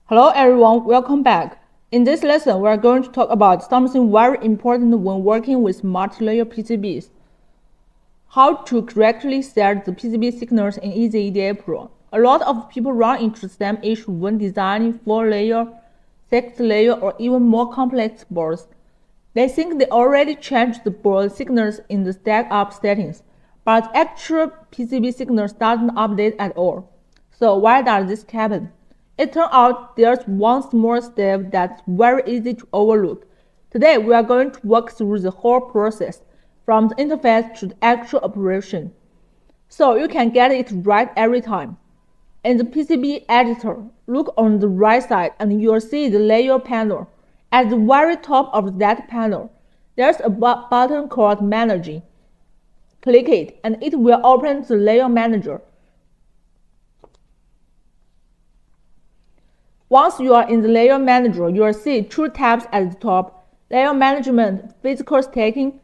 Hello everyone, welcome back. In this lesson, we are going to talk about something very important when working with multi-layer PCBs. How to correctly set the PCB signals in EasyEDA Pro. A lot of people run into the same issue when designing 4-layer, 6-layer, or even more complex boards. They think they already changed the board signals in the stack-up settings, but actual PCB signals doesn't update at all. So why does this happen? It turns out there's one small step that's very easy to overlook. Today we are going to walk through the whole process, from the interface to the actual operation, so you can get it right every time. In the PCB editor, look on the right side and you'll see the layer panel. At the very top of that panel, there's a button called Manage. Click it and it will open the Layer Manager. Once you are in the Layer Manager, you will see two tabs at the top: Layer Management, Physical Stacking.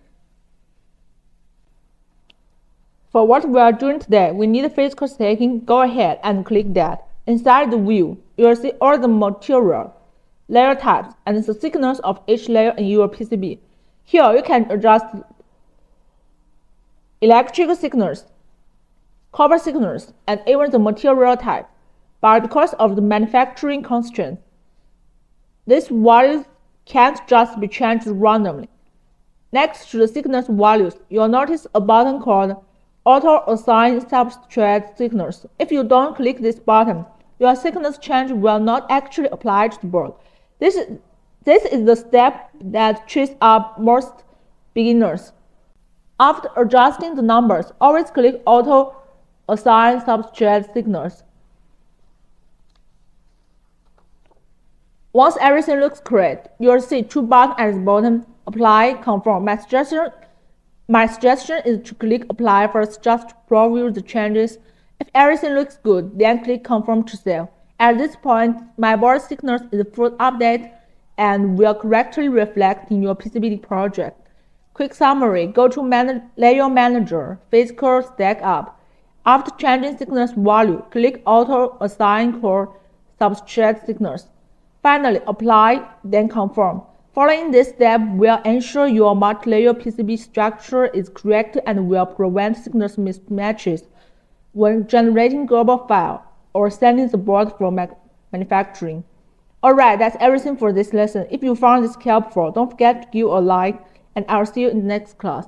For what we are doing today, we need physical stacking. Go ahead and click that. Inside the view, you will see all the material, layer types, and the signals of each layer in your PCB. Here you can adjust electrical signals, copper signals, and even the material type. But because of the manufacturing constraints, these values can't just be changed randomly. Next to the signals values, you'll notice a button called Auto Assign Substrate Signals. If you don't click this button, your signals change will not actually apply to the board. This is the step that trips up most beginners. After adjusting the numbers, always click Auto Assign Substrate Signals. Once everything looks correct, you'll see two buttons at the bottom: Apply, Confirm. My suggestion is to click Apply first just to preview the changes. If everything looks good, then click Confirm to save. At this point, my board signals is full update and will correctly reflect in your PCB project. Quick summary: go to Layer Manager, Physical Stack Up. After changing signals value, click Auto Assign Core Substrate Signals. Finally, apply, then confirm. Following this step will ensure your multi-layer PCB structure is correct and will prevent signals mismatches when generating global file or sending the board from manufacturing. Alright, that's everything for this lesson. If you found this helpful, don't forget to give a like, and I'll see you in the next class.